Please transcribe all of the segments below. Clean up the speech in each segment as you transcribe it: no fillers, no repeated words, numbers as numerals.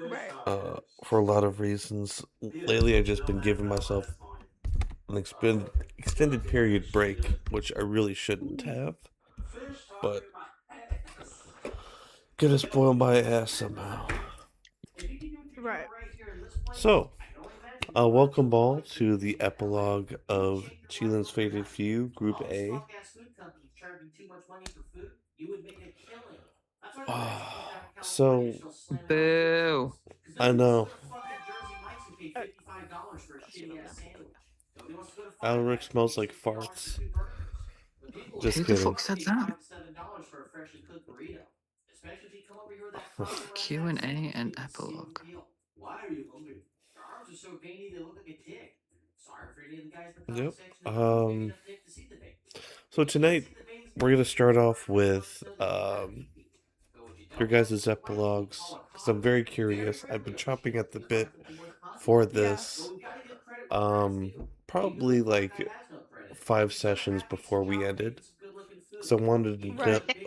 Right. for a lot of reasons. Lately, I've just been giving myself an extended period break, which I really shouldn't Mm. have, but gonna spoil my ass somehow. Right. So, welcome all to the epilogue of Chilin's Fated Few, Group A. So, Boo. I know Oh, bless you, Luna. Alaric smells like farts. Just Who the kidding. fuck said that? Q&A and epilogue. Yep. So tonight we're gonna start off with your guys' epilogues because I'm very curious. I've been chomping at the bit for Yeah. this. Probably like 5 sessions before we ended. So I wanted to Right.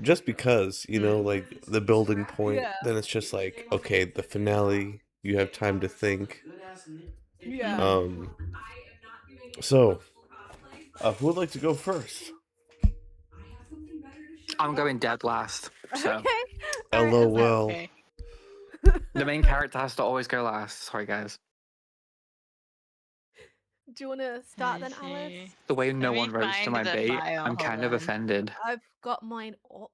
just because, like the building point, Yeah. then it's just like, okay, the finale, you have time to think. Yeah. Mm. Um, so who would like to go first? I'm going dead last, so Okay. All right. LOL. Okay. the main character has to always go last. Sorry, guys. Do you want to start I then, Alice? see. The way Let no me one rose to find my the bait, file. I'm Hold kind of on. offended. I've got mine up.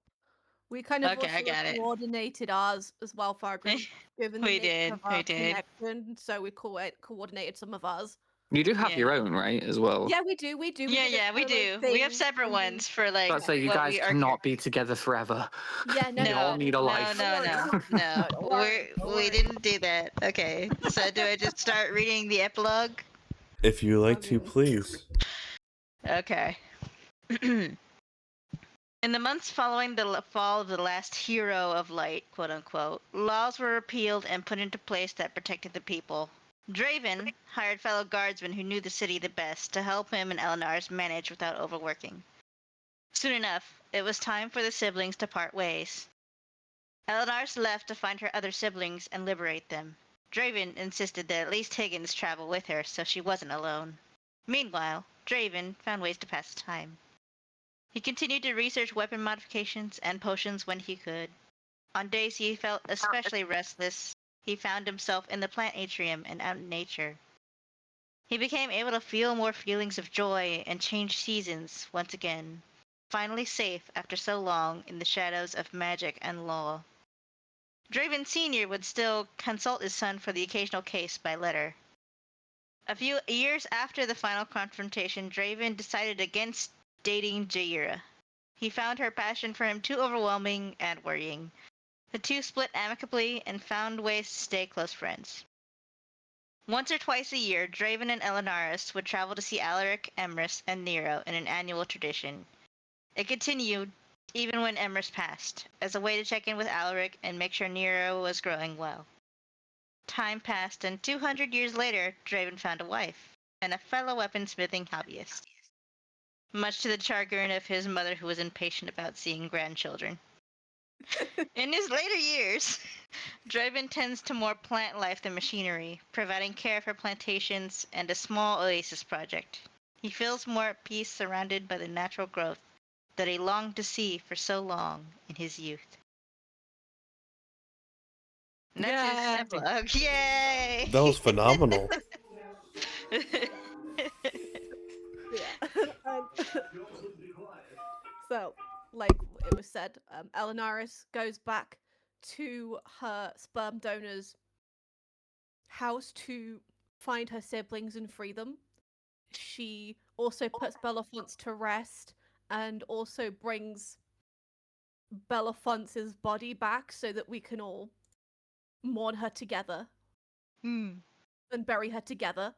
We kind of Okay, I also got it. coordinated ours as well for our group, given the We nature did. of We our did. connection. So we coordinated some of ours. You do have your Yeah. own, right, as well? Yeah, we do. We do. We Yeah, did it yeah, we for like do. We have things separate and then ones for like Let's yeah. say you what guys we are. cannot be together forever. Yeah. No. You No. all No, No. need a no, life. Don't no, worry. no, No. no. Don't worry. Don't We worry. didn't do that. Okay. So do I just start reading the epilogue? If you I like to, mean, please. Okay. In the months following the fall of the last hero of light, quote unquote, laws were repealed and put into place that protected the people. Draven hired fellow guardsmen who knew the city the best to help him and Elinar's manage without overworking. Soon enough, it was time for the siblings to part ways. Elinar's left to find her other siblings and liberate them. Draven insisted that at least Higgins travel with her so she wasn't alone. Meanwhile, Draven found ways to pass time. He continued to research weapon modifications and potions when he could. On days he felt especially restless, he found himself in the plant atrium and out in nature. He became able to feel more feelings of joy and change seasons once again, finally safe after so long in the shadows of magic and law. Draven Sr. would still consult his son for the occasional case by letter. A few years after the final confrontation, Draven decided against dating Jaira. He found her passion for him too overwhelming and worrying. The two split amicably and found ways to stay close friends. Once or twice a year, Draven and Elinaris would travel to see Alaric, Emrys, and Nero in an annual tradition. It continued even when Emrys passed, as a way to check in with Alaric and make sure Nero was growing well. Time passed, and 200 years later, Draven found a wife and a fellow weaponsmithing hobbyist, much to the chagrin of his mother, who was impatient about seeing grandchildren. In his later years, Draven tends to more plant life than machinery, providing care for plantations and a small oasis project. He feels more at peace surrounded by the natural growth that he longed to see for so long in his youth. And that's his Yay! epilogue. Yay! That was phenomenal. yeah. And so, like it was said, Elenaris goes back to her sperm donor's house to find her siblings and free them. She also puts Belafonte to rest and also brings Belafonte's body back so that we can all mourn her together Hmm. and bury her together.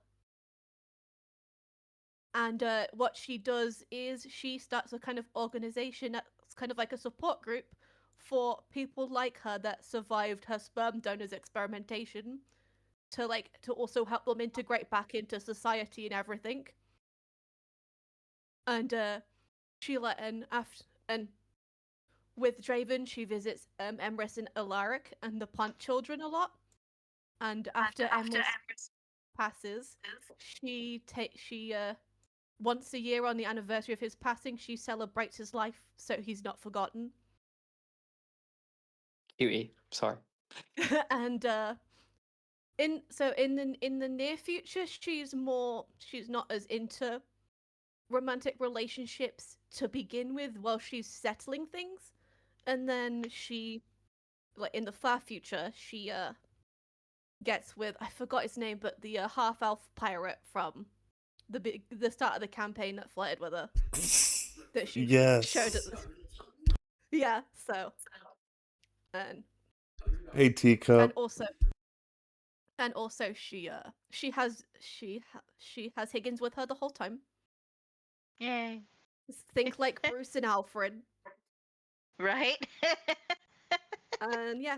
And what she does is she starts a kind of organization that's kind of like a support group for people like her that survived her sperm donor's experimentation to also help them integrate back into society and everything. And she let and after and with Draven, she visits Emrys and Alaric and the plant children a lot. And after Emrys passes, she once a year on the anniversary of his passing, she celebrates his life so he's not forgotten. Cutie. Sorry. And in the near future, she's not as into romantic relationships to begin with while she's settling things. And then she, like in the far future, she gets with, I forgot his name, but the half elf pirate from the start of the campaign that flirted with her, that she showed at Yes. the yeah. So and Hey, and teacup. also she has Higgins with her the whole time. Yay. Think like Bruce and Alfred, Right? and yeah.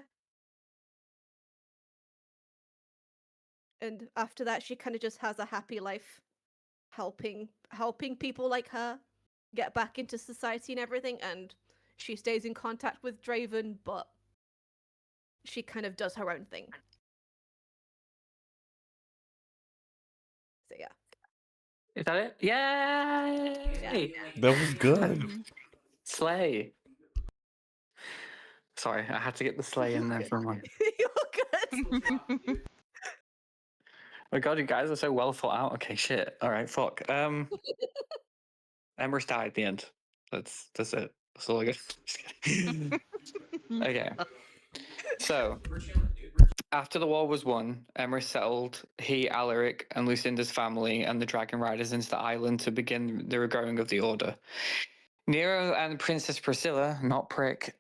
And after that, she kind of just has a happy life, helping people like her get back into society and everything. And she stays in contact with Draven, but she kind of does her own thing. So yeah. Is that it? Yay! That was good. Slay. Sorry, I had to get the slay in there for a moment. You're good. Oh god, you guys are so well thought out. Okay, shit. All right, fuck. Emrys died at the end. That's it. That's all I got. Just kidding. Okay. So, after the war was won, Emrys settled Alaric, and Lucinda's family and the Dragon Riders into the island to begin the regrowing of the Order. Nero and Princess Priscilla, not Prick,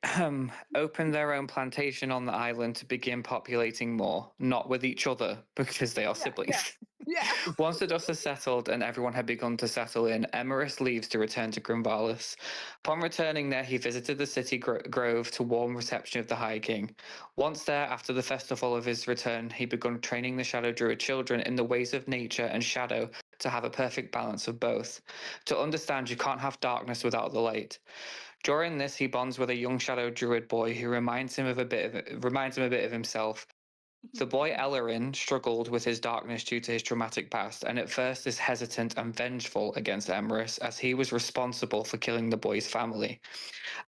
opened their own plantation on the island to begin populating more, not with each other, because they are siblings. Yeah. Once the dust has settled and everyone had begun to settle in, Emrys leaves to return to Grimvalis. Upon returning there, he visited the city grove to warm reception of the High King. Once there, after the festival of his return, he began training the Shadow Druid children in the ways of nature and shadow to have a perfect balance of both. To understand, you can't have darkness without the light. During this, he bonds with a young Shadow Druid boy who reminds him a bit of himself. The boy Ellerin struggled with his darkness due to his traumatic past, and at first is hesitant and vengeful against Emrys, as he was responsible for killing the boy's family.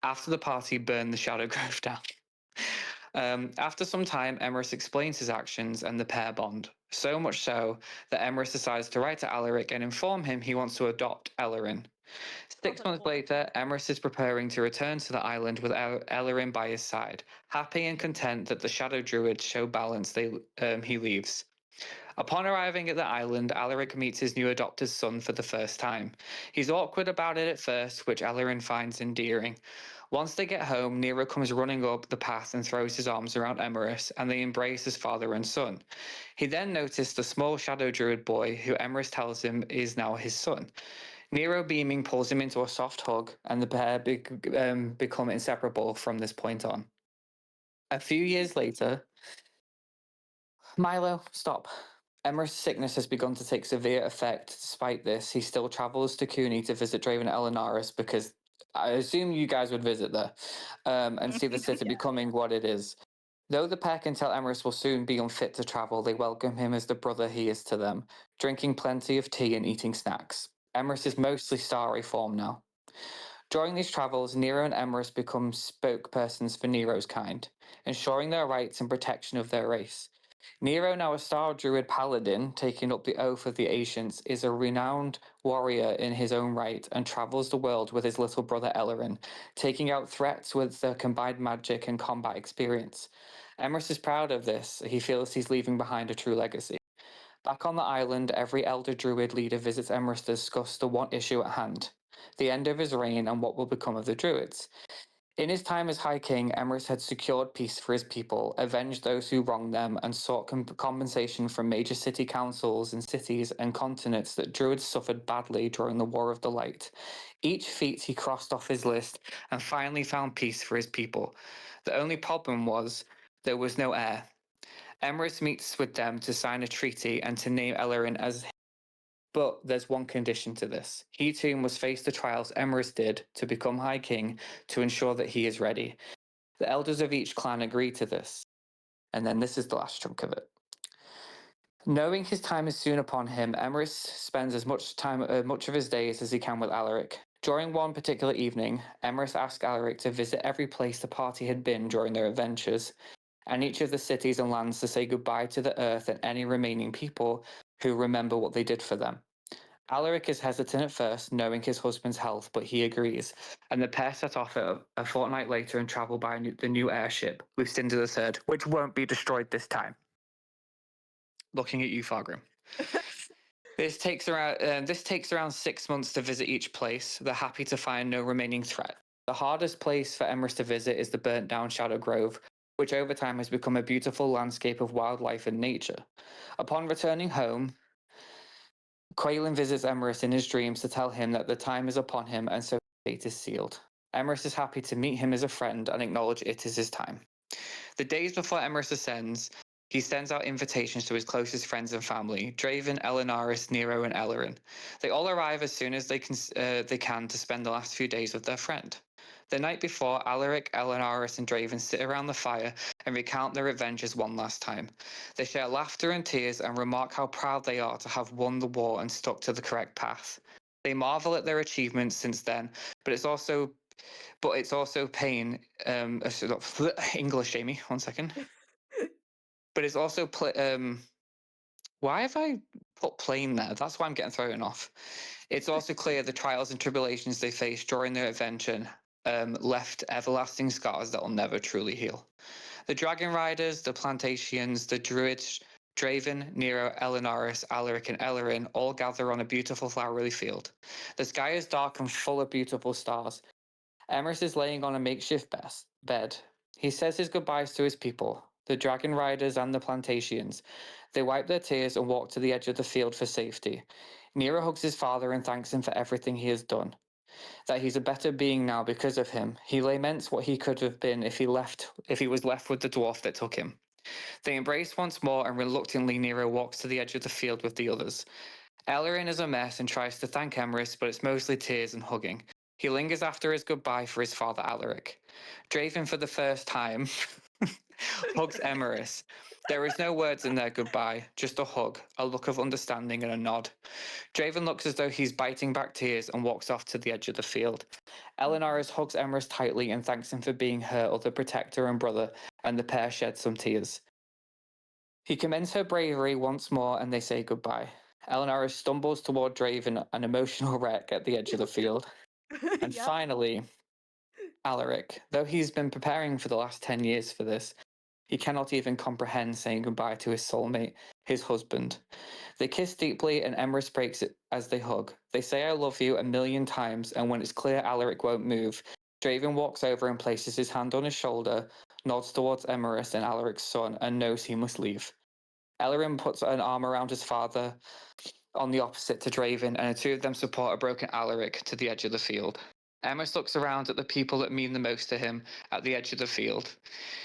After the party burned the Shadow Grove down. After some time, Emrys explains his actions and the pair bond. So much so that Emrys decides to write to Alaric and inform him he wants to adopt Ellerin. 6 months later, Emrys is preparing to return to the island with Ellerin by his side. Happy and content that the Shadow Druids show balance, he leaves. Upon arriving at the island, Alaric meets his new adopted son for the first time. He's awkward about it at first, which Ellerin finds endearing. Once they get home, Nero comes running up the path and throws his arms around Emrys, and they embrace as father and son. He then noticed the small Shadow Druid boy, who Emrys tells him is now his son. Nero beaming pulls him into a soft hug, and the pair become inseparable from this point on. A few years later, Milo, stop. Emrys' sickness has begun to take severe effect. Despite this, he still travels to Cooney to visit Draven Elenaris because I assume you guys would visit there and see the city becoming what it is. Though the pair can tell Emrys will soon be unfit to travel, they welcome him as the brother he is to them, drinking plenty of tea and eating snacks. Emrys is mostly starry form now. During these travels, Nero and Emrys become spokespersons for Nero's kind, ensuring their rights and protection of their race. Nero, now a Star Druid paladin, taking up the oath of the ancients, is a renowned warrior in his own right and travels the world with his little brother Ellerin, taking out threats with their combined magic and combat experience. Emrys is proud of this. He feels he's leaving behind a true legacy. Back on the island, every elder druid leader visits Emrys to discuss the one issue at hand, the end of his reign and what will become of the druids. In his time as High King, Emrys had secured peace for his people, avenged those who wronged them, and sought compensation from major city councils in cities and continents that druids suffered badly during the War of the Light. Each feat he crossed off his list and finally found peace for his people. The only problem was there was no heir. Emrys meets with them to sign a treaty and to name Ellerin as But there's one condition to this. He too must face the trials Emrys did to become High King to ensure that he is ready. The elders of each clan agree to this. And then this is the last chunk of it. Knowing his time is soon upon him, Emrys spends as much of his days as he can with Alaric. During one particular evening, Emrys asked Alaric to visit every place the party had been during their adventures, and each of the cities and lands to say goodbye to the earth and any remaining people who remember what they did for them. Alaric is hesitant at first, knowing his husband's health, but he agrees, and the pair set off a fortnight later and travel by the new airship, Lucinda III, which won't be destroyed this time. Looking at you, Fargrim. This takes around 6 months to visit each place. They're happy to find no remaining threat. The hardest place for Emrys to visit is the burnt down Shadow Grove, which over time has become a beautiful landscape of wildlife and nature. Upon returning home, Qilin visits Emrys in his dreams to tell him that the time is upon him and so his fate is sealed. Emrys is happy to meet him as a friend and acknowledge it is his time. The days before Emrys ascends, he sends out invitations to his closest friends and family, Draven, Elenaris, Nero, and Ellerin. They all arrive as soon as they can to spend the last few days with their friend. The night before, Alaric, Elenaris, and Draven sit around the fire and recount their adventures one last time. They share laughter and tears and remark how proud they are to have won the war and stuck to the correct path. They marvel at their achievements since then, but it's also pain. English, Jamie. 1 second. But it's also why have I put plain there? That's why I'm getting thrown off. It's also clear the trials and tribulations they faced during their adventure left everlasting scars that will never truly heal. The Dragon Riders, the Plantations, the Druids, Draven, Nero, Elenaris, Alaric, and Ellerin all gather on a beautiful flowery field. The sky is dark and full of beautiful stars. Emrys is laying on a makeshift bed. He says his goodbyes to his people, the Dragon Riders and the Plantations. They wipe their tears and walk to the edge of the field for safety. Nero hugs his father and thanks him for everything he has done. That he's a better being now because of him. He laments what he could have been if he was left with the dwarf that took him. They embrace once more, and reluctantly Nero walks to the edge of the field with the others. Ellerin is a mess and tries to thank Emrys, but it's mostly tears and hugging. He lingers after his goodbye for his father Alaric. Draven, for the first time, hugs Emrys. There is no words in their goodbye, just a hug, a look of understanding and a nod. Draven looks as though he's biting back tears and walks off to the edge of the field. Elenaris hugs Emrys tightly and thanks him for being her other protector and brother, and the pair shed some tears. He commends her bravery once more and they say goodbye. Elenaris stumbles toward Draven, an emotional wreck at the edge of the field. And Yep. finally, Alaric, though he's been preparing for the last 10 years for this, he cannot even comprehend saying goodbye to his soulmate, his husband. They kiss deeply and Emrys breaks it as they hug. They say I love you 1,000,000 times, and when it's clear Alaric won't move, Draven walks over and places his hand on his shoulder, nods towards Emrys and Alaric's son, and knows he must leave. Ellerin puts an arm around his father on the opposite to Draven, and the two of them support a broken Alaric to the edge of the field. Emrys looks around at the people that mean the most to him at the edge of the field.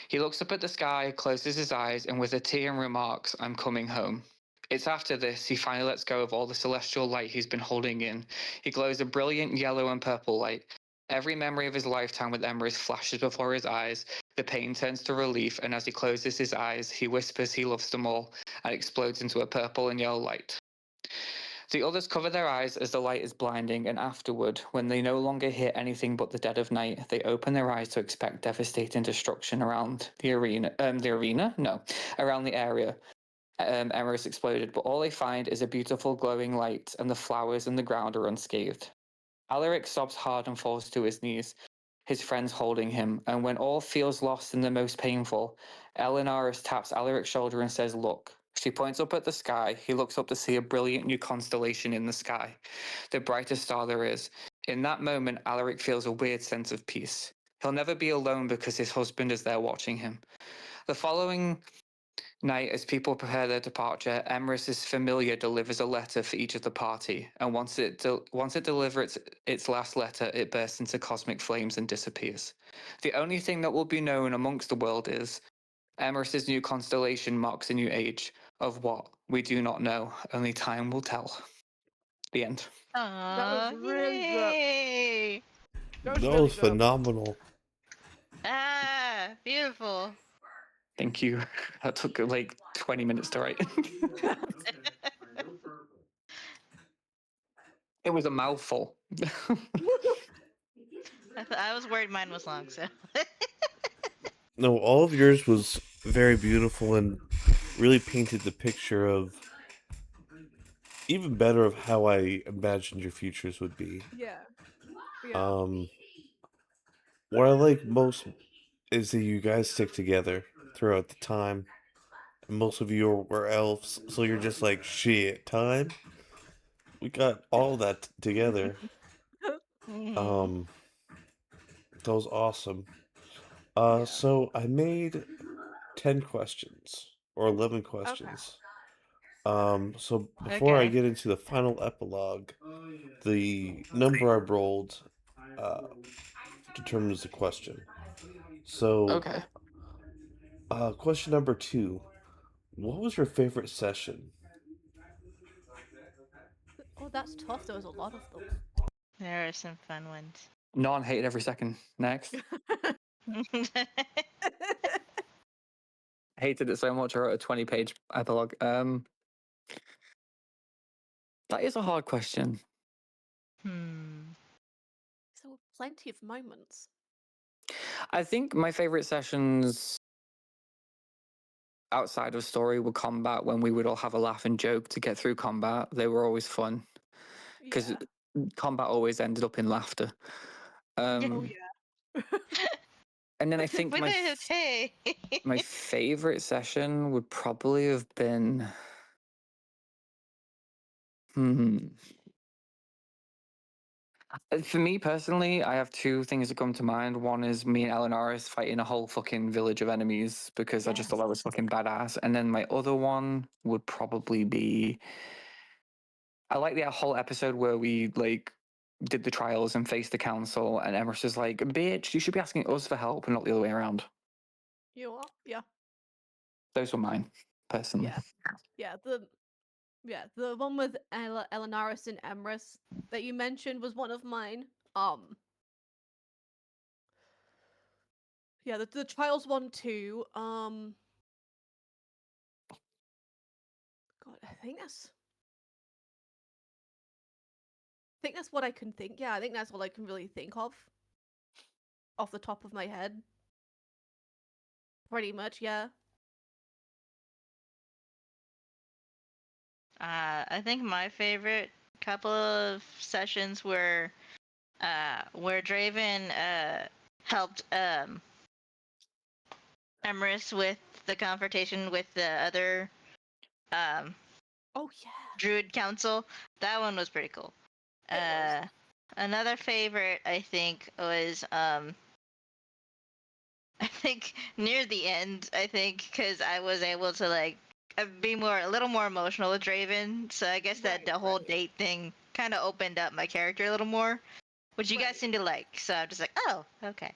He looks up at the sky, closes his eyes, and with a tear remarks, I'm coming home. It's after this he finally lets go of all the celestial light he's been holding in. He glows a brilliant yellow and purple light. Every memory of his lifetime with Emrys flashes before his eyes. The pain turns to relief, and as he closes his eyes, he whispers he loves them all, and explodes into a purple and yellow light. The others cover their eyes as the light is blinding, and afterward, when they no longer hear anything but the dead of night, they open their eyes to expect devastating destruction around the arena. Around the area. Emrys exploded, but all they find is a beautiful glowing light, and the flowers and the ground are unscathed. Alaric sobs hard and falls to his knees, his friends holding him, and when all feels lost and the most painful, Elenaris taps Alaric's shoulder and says, look. She points up at the sky. He looks up to see a brilliant new constellation in the sky, the brightest star there is. In that moment, Alaric feels a weird sense of peace. He'll never be alone because his husband is there watching him. The following night, as people prepare their departure, Emrys's familiar delivers a letter for each of the party, and once it delivers its last letter, it bursts into cosmic flames and disappears. The only thing that will be known amongst the world is Emrys's new constellation marks a new age. Of what? We do not know. Only time will tell. The end. Aww, really good. yay. That was That really was good. phenomenal. Ah, beautiful. Thank you. That took like 20 minutes to write. It was a mouthful. I was worried mine was long, so. No, all of yours was very beautiful and really painted the picture of even better of how I imagined your futures would be. Yeah. Yeah. Um, what I like most is that you guys stick together throughout the time. And most of you were elves, so you're just like, shit, time? We got all that together. Mhm. Um, that was awesome. Yeah. So I made 10 questions or 11 Okay. questions. So before I Okay. get into the final epilogue, the number I rolled uh, determines the question. So, Okay. question number 2. What was your favorite session? Oh, that's tough. There was a lot of them. There are some fun ones. Non hated every second. Next. Hated it so much I wrote a 20-page epilogue. That is a hard question. So plenty of moments. I think my favorite sessions outside of story were combat, when we would all have a laugh and joke to get through combat. They were always fun because Yeah. combat always ended up in laughter. Oh yeah. And then I think With it, hey. my favorite session would probably have been for me personally, I have two things that come to mind. One is me and Eleonoris fighting a whole fucking village of enemies because I just thought that was fucking badass. And then my other one would probably be, I like the whole episode where we like did the trials and faced the council, and Emerus is like, "Bitch, you should be asking us for help and not the other way around." You are? Yeah. Those were mine, personally. Yeah. The one with Elenaris and Emrys that you mentioned was one of mine. Yeah, the trials one too. God, I think that's what I can think. Yeah, I think that's all I can really think of off the top of my head. Pretty much, yeah. I think my favorite couple of sessions were where Draven helped Emrys with the confrontation with the other um, Oh yeah. Druid Council. That one was pretty cool. It was. Another favorite I think was I think near the end, I think, because I was able to like be a little more emotional with Draven. So I guess that the whole date thing kind of opened up my character a little more, which you guys seem to like. So I'm just like, oh, okay.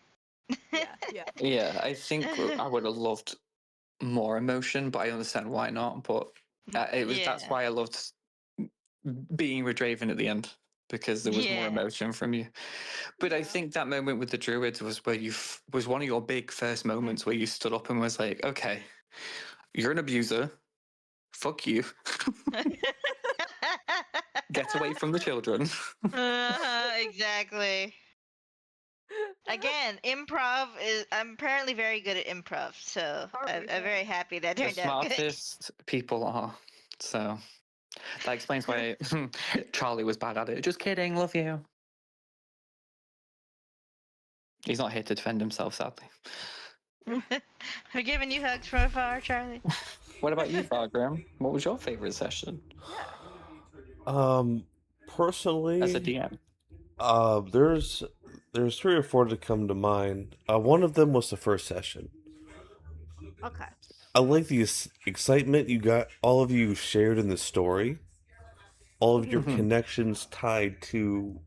Yeah, yeah. Yeah, I think I would have loved more emotion, but I understand why not. But that's why I loved being with Draven at the end, because there was more emotion from you. But I think that moment with the druids was where was one of your big first moments where you stood up and was like, okay, you're an abuser. Fuck you. Get away from the children. Exactly. Again, improv is. I'm apparently very good at improv, so I'm very happy that The turned out good. smartest people are. So that explains why Charlie was bad at it. Just kidding, love you. He's not here to defend himself, sadly. We're giving you hugs from afar, Charlie. What about you, Fargrim? What was your favorite session Personally, as a DM? there's 3 or 4 that come to mind. One of them was the first session. Okay. I like the excitement you got, all of you shared in the story. All of your connections tied to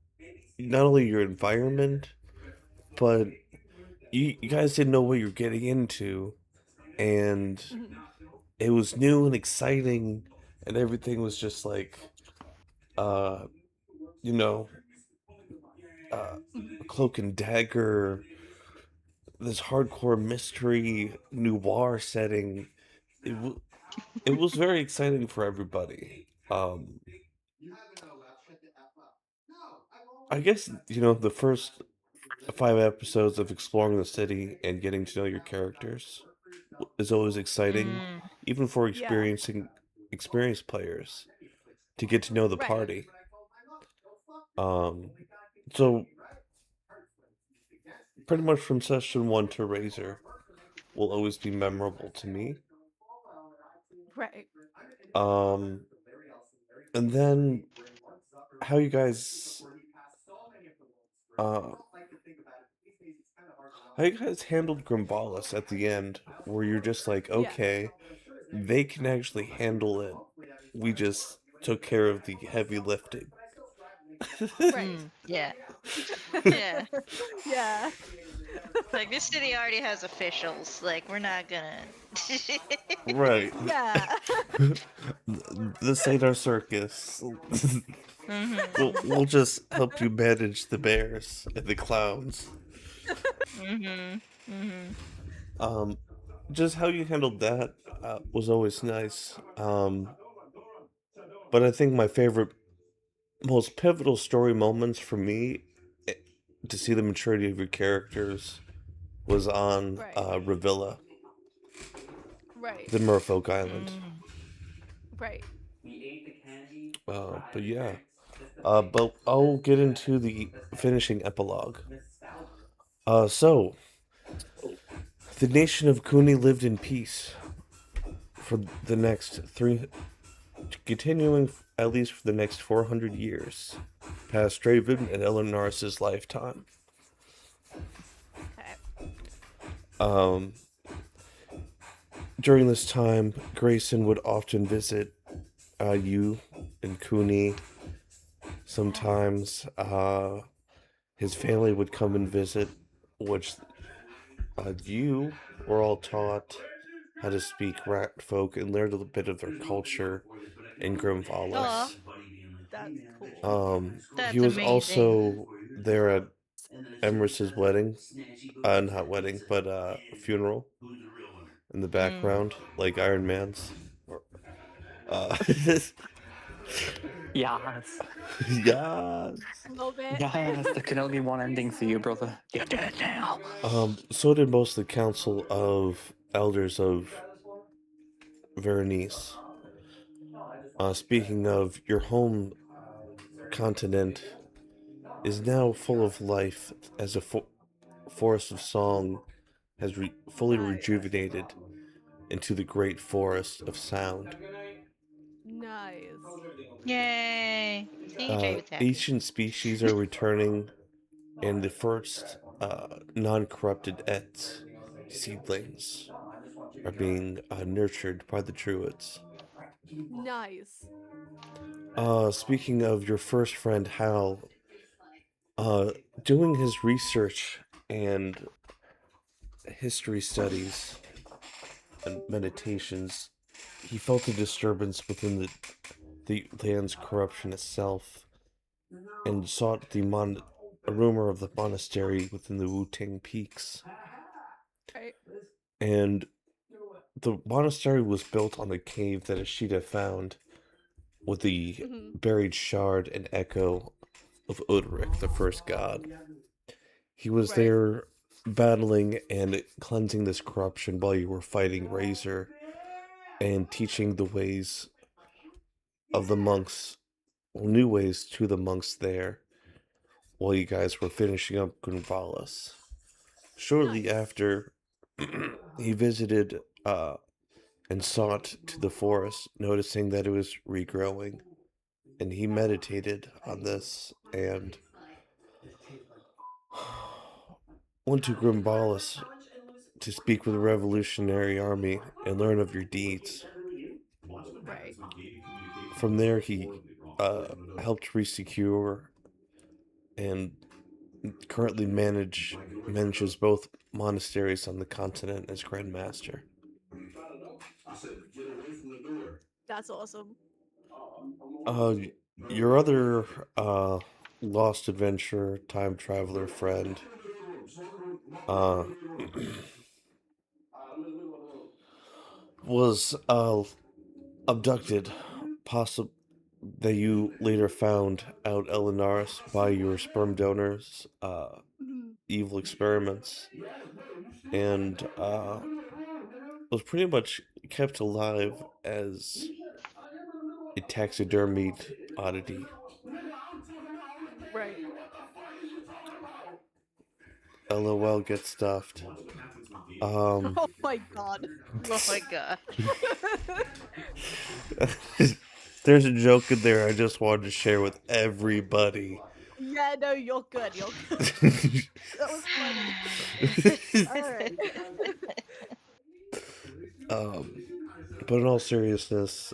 not only your environment, but you guys didn't know what you're getting into, and it was new and exciting, and everything was just like you know, Mhm. Cloak and Dagger, this hardcore mystery noir setting. It, it was very exciting for everybody. I guess, the first 5 episodes of exploring the city and getting to know your characters is always exciting, Mm. even for Yeah. experienced players to get to know the Right. party. Um, so pretty much from session one to Razor will always be memorable to me. Right. Um, and then how you guys, uh, how you guys handled Grimbalis at the end, where you're just like, Yeah. okay, they can actually handle it. We just took care of the heavy lifting. Right. Yeah. Yeah. Yeah. Like this city already has officials. Like we're not gonna. Right. Yeah. This ain't our circus. We'll, Mhm. we'll just help you manage the bears and the clowns. Mhm. Mhm. Um, just how you handled that was always nice. But I think my favorite, most pivotal story moments for me eh, to see the maturity of your characters was on Right. Revilla, Right. the Merfolk Island. Mm. Right. But yeah. But I'll get into the finishing epilogue. So, the nation of Kuni lived in peace for the next continuing at least for the next 400 years, past Draven and Elenaris' lifetime. Okay. Um, During this time, Grayson would often visit you and Kuni. Sometimes his family would come and visit, which you were all taught how to speak rat folk and learned a little bit of their culture in Aw, Grimvalis. That's cool. He that's was amazing. also there at Emeris's wedding, not wedding, but funeral in the Mm. background, like Iron Man's. Uh, Yes. yes. Love it. Yes. There can only be one ending for you, brother. You're dead now. So did most of the Council of Elders of Veronice. Speaking of, your home continent is now full of life as a forest of song has fully Nice. rejuvenated into the great forest of sound. Nice. Yay! See, Jay was happy. Ancient species are returning, and the first non-corrupted Ets seedlings are being nurtured by the druids. Nice. Speaking of your first friend Hal, uh, doing his research and history studies and meditations, he felt a disturbance within the land's corruption itself, and sought a rumor of the monastery within the Wu-Tang Peaks. Right. And the monastery was built on a cave that Ashita found with the Hmm. buried shard and echo of Udric, the first god. He was Right. there battling and cleansing this corruption while you were fighting Razor and teaching the ways of the monks, new ways to the monks there while you guys were finishing up Gunvalis. Shortly Nice. after, he visited and sought to the forest, noticing that it was regrowing, and he meditated on this and went to Grimbalis to speak with the Revolutionary Army and learn of your deeds. Right. From there, he helped resecure and currently manages both monasteries on the continent as Grand Master. That's awesome. Uh, your other lost adventurer, time traveler friend, uh, was abducted, possible that you later found out Elenaris by your sperm donors, evil experiments, and was pretty much kept alive as a taxidermied oddity. Right. LOL, get stuffed. Oh my god. Oh my god. There's a joke in there I just wanted to share with everybody. Yeah, no, you're good. You're good. That was funny. Alright. But in all seriousness,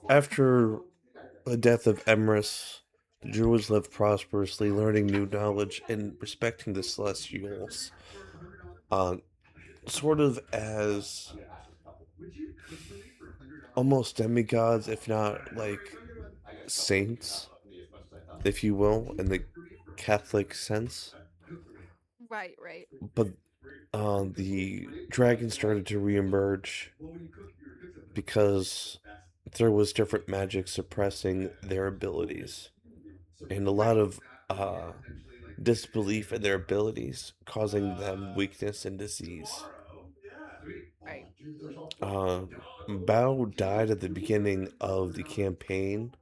after the death of Emrys, the Druids lived prosperously, learning new knowledge and respecting the Celestials, sort of as almost demigods, if not like saints, if you will, in the Catholic sense. Right, right. But the dragons started to reemerge because there was different magic suppressing their abilities, and a lot Right. of disbelief in their abilities, causing them weakness and disease. Right. Bao died at the beginning of the campaign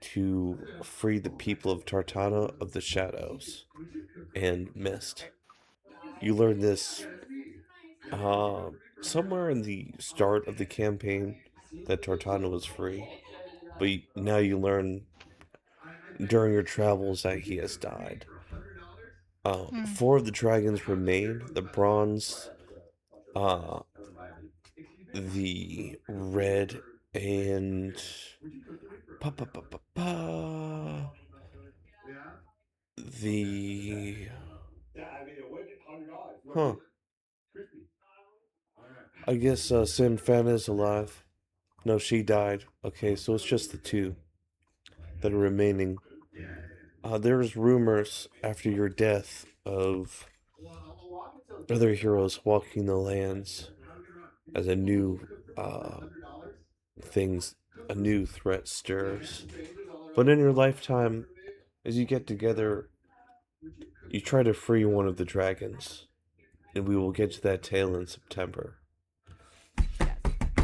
to free the people of Tartana of the shadows and mist. You learn this somewhere in the start of the campaign that Tartana was free, but now you learn during your travels that he has died. Four of the dragons remain: the bronze, uh, the red, and pa pa pa pa pa. The huh. I guess Sinfan is alive. No, she died. Okay, so it's just the two that are remaining. There's rumors after your death of other heroes walking the lands as a new things, a new threat stirs. But in your lifetime, as you get together, you try to free one of the dragons, and we will get to that tale in September. Yes.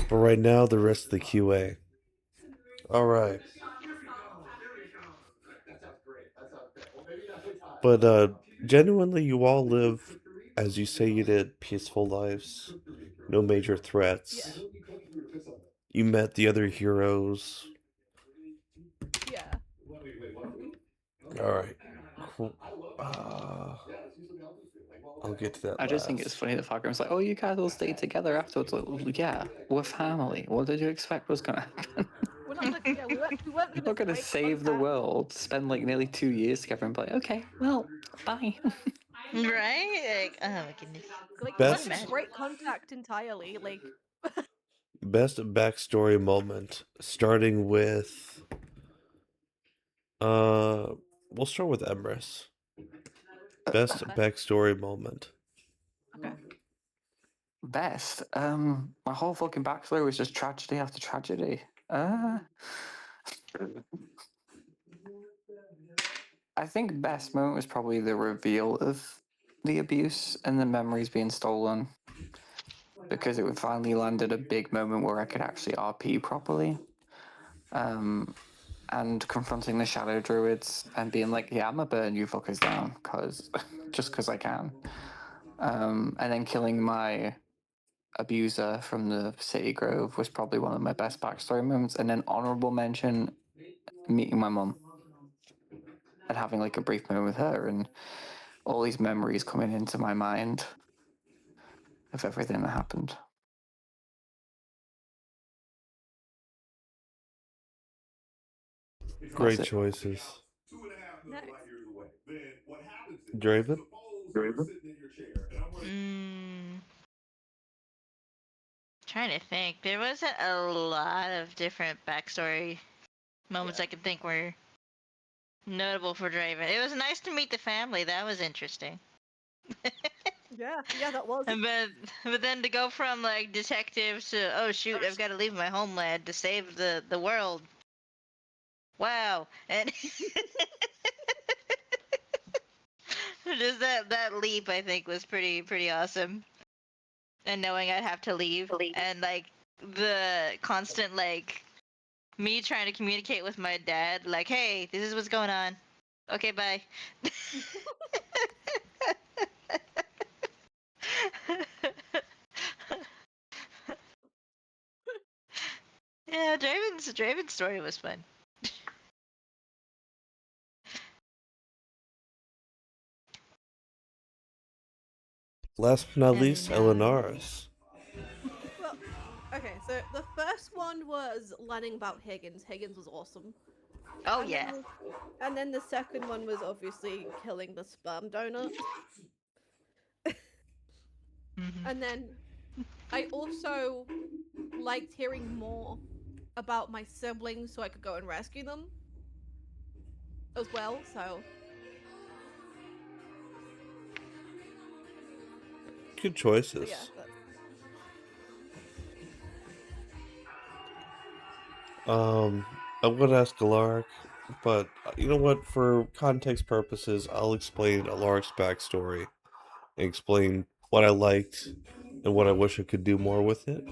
But right now, the rest of the QA. All right. But genuinely, you all live, as you say you did, peaceful lives, no major threats. Yeah. You met the other heroes. Yeah. All right. Cool. I'll get to that I just think last. it's funny that Falcon's like, "Oh, you guys will stay together afterwards." Like, well, yeah, we're family. What did you expect was gonna happen? We're not like, yeah, we weren't We're gonna not gonna break save the contact. world, spend like nearly 2 years together, and be like, "Okay, well, bye." Right? Like, oh my goodness. Like, we Can you weren't Best gonna imagine? break contact entirely. Like, best backstory moment, starting with uh, we'll start with Emrys. Best backstory moment. okay. Best. My whole fucking backstory was just tragedy after tragedy. I think best moment was probably the reveal of the abuse and the memories being stolen, because it finally landed a big moment where I could actually RP properly. And confronting the shadow druids and being like, "Yeah, I'm gonna burn you fuckers down, cause just because I can." And then killing my abuser from the City Grove was probably one of my best backstory moments. And then honorable mention, meeting my mum and having like a brief moment with her, and all these memories coming into my mind of everything that happened. Great That's it. choices. Nice. Draven? Mm, trying to think. There wasn't a lot of different backstory moments I could think where Notable for Draven. It was nice to meet the family. That was interesting. Yeah, that was. But then to go from like detective to oh shoot, I've got to leave my homeland to save the world. Wow, and just that leap I think was pretty awesome. And knowing I'd have to leave and like the constant like me trying to communicate with my dad like, hey, this is what's going on. Okay, bye. Yeah, Draven's story was fun. Last but not And least, Elenaris. Well, okay, so the first one was learning about Higgins. Higgins was awesome. oh And yeah. then the second one was obviously killing the sperm donor. Mhm. And then I also liked hearing more about my siblings so I could go and rescue them as well. So Good yeah, choices. that's I would ask Alaric, but you know what? For context purposes, I'll explain Alaric's backstory and explain what I liked and what I wish I could do more with it.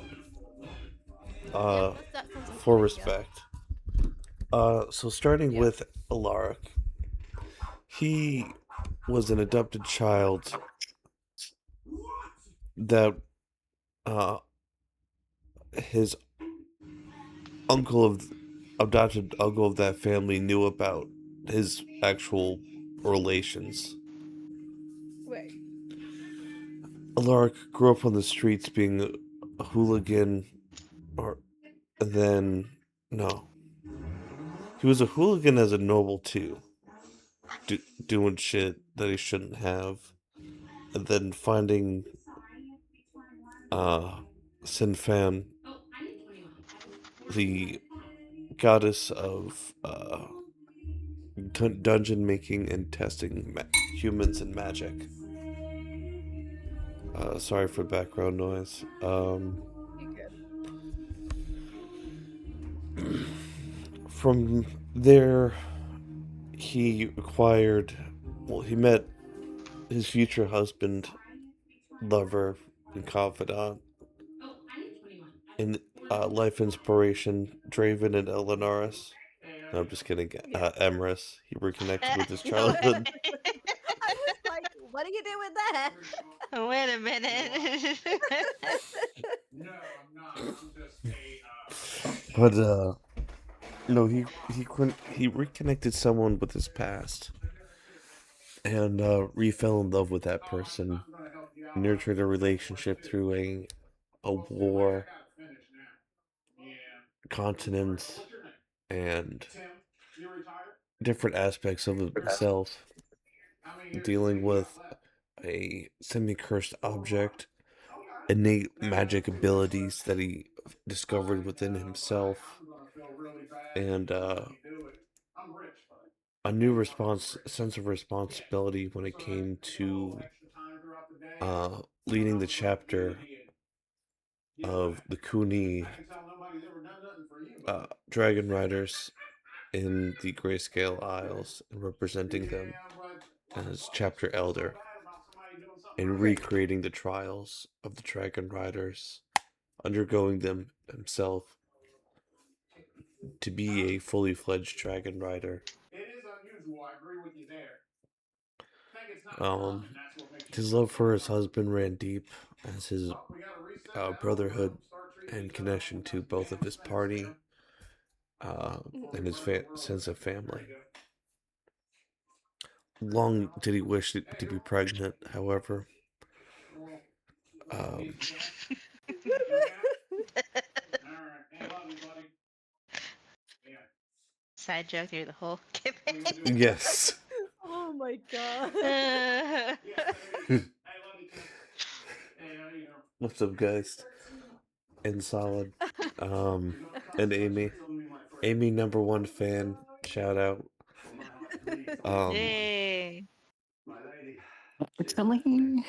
yeah, Uh, that sounds like a for good idea. respect. So starting Yeah. with Alaric, he was an adopted child that uh, his uncle of adopted uncle of that family knew about his actual relations. Right. Alaric grew up on the streets being a hooligan, or then no, he was a hooligan as a noble too, doing shit that he shouldn't have, and then finding uh Sinfan, the goddess of dungeon making and testing humans and magic. Sorry for background noise. You good. From there, he acquired. Well, he met his future husband, lover, and confidant in life inspiration, Draven and Elenaris. No, I'm just kidding. Yeah. Emrys. He reconnected with his Yeah. childhood. I was like, what are you doing there? Wait a minute. But no, he reconnected someone with his past and re-fell in love with that person, nurtured a relationship through a war, continents, and different aspects of himself, dealing with a semi-cursed object, innate magic abilities that he discovered within himself, and a new sense of responsibility when it came to leading the chapter of the Kuni Dragon Riders in the Grayscale Isles and representing them as chapter elder and Right. recreating the trials of the Dragon Riders, undergoing them himself to be a fully fledged Dragon Rider. Um, his love for his husband ran deep, as his brotherhood and connection to both of his party and his sense of family. Long did he wish to be pregnant, however. Um, Side joke through the whole yes. Oh my god. What's up, guys? And Solid. And Amy. Amy, #1 fan. Shout out. Yay. Unfortunately,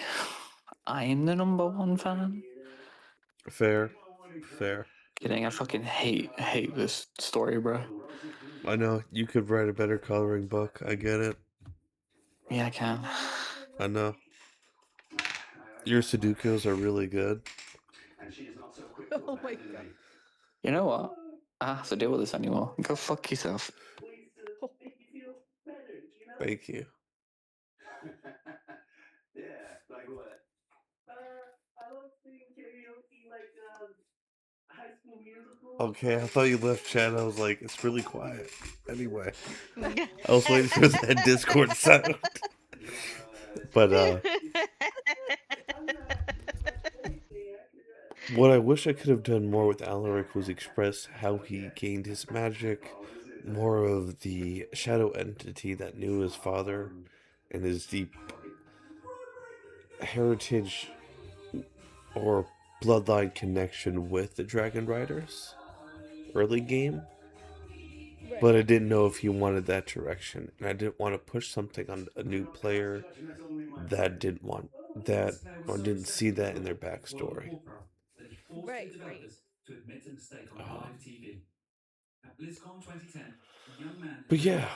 I am the number one fan. Fair. Kidding, I fucking hate this story, bro. I know you could write a better coloring book. I get it. Yeah, I can. I know. Your Sudokus are really good. Oh my god. You know what? I don't have to deal with this anymore. Go fuck yourself. Thank you. Okay, I thought you left chat. I was like, it's really quiet. Anyway, I was waiting for that Discord sound. But what I wish I could have done more with Alaric was express how he gained his magic, more of the shadow entity that knew his father, and his deep heritage or bloodline connection with the Dragon Riders early game. But I didn't know if he wanted that direction, and I didn't want to push something on a new player that didn't want that or didn't see that in their backstory. Right. But yeah,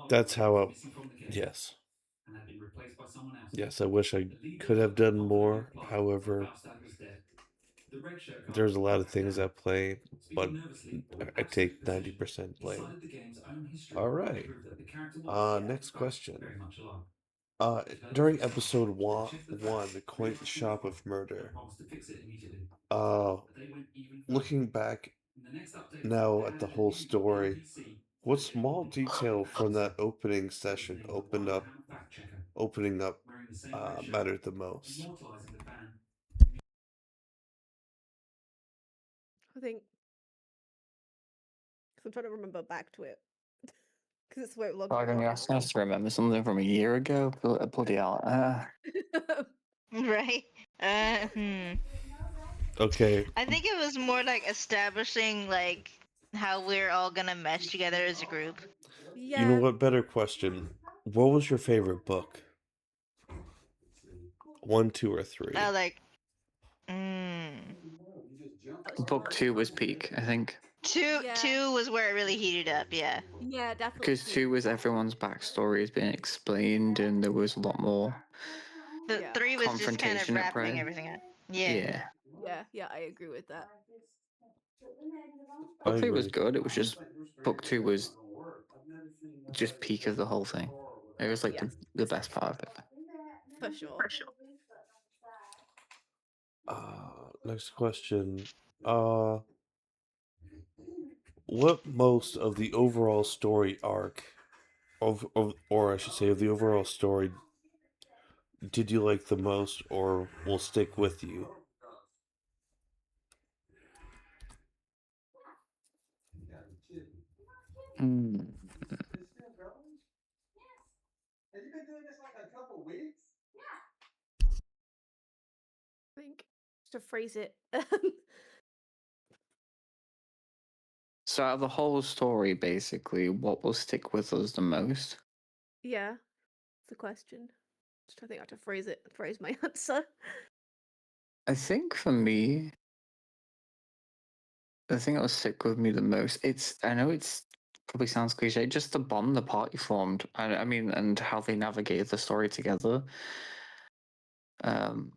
that's how I. Yes. Yes, I wish I could have done more. However, there's a lot of things at play, but I take 90% blame. All right. Next question. During episode one, the Quaint Shop of Murder. Uh, looking back now at the whole story, what small detail from that opening session opening up mattered the most? I think. Because I'm trying to remember back to it. Because it's so long Pardon, ago you're asking us to remember something from a year ago? Bloody hell. now. Right. Hmm. Okay, I think it was more like establishing like how we're all gonna mesh together as a group. you know Yeah. what? Better question. What was your favorite book? 1, 2, or 3? Like, mm. That was Book hard. 2 was peak, I think. two Yeah. two was where it really heated up. Yeah. Yeah, definitely. Because 2 was everyone's backstory has been explained and there was a lot more The Yeah. three was just kind of confrontation at wrapping play. everything up. Yeah. Yeah. Yeah, I agree with that. I Book 3 was agree. good, it was just book 2 was just peak of the whole thing. It was like Yeah, the best part of it. for sure. Next question. Uh, what most of the overall story arc, or I should say, of the overall story, did you like the most, or will stick with you? Mm. I think to phrase it. So out of the whole story, basically, what will stick with us the most? Yeah, it's a question. Just trying to think how to phrase my answer. I think for me, the thing that will stick with me the most, I know it's probably sounds cliche, just the bond the party formed. I mean, and how they navigated the story together. And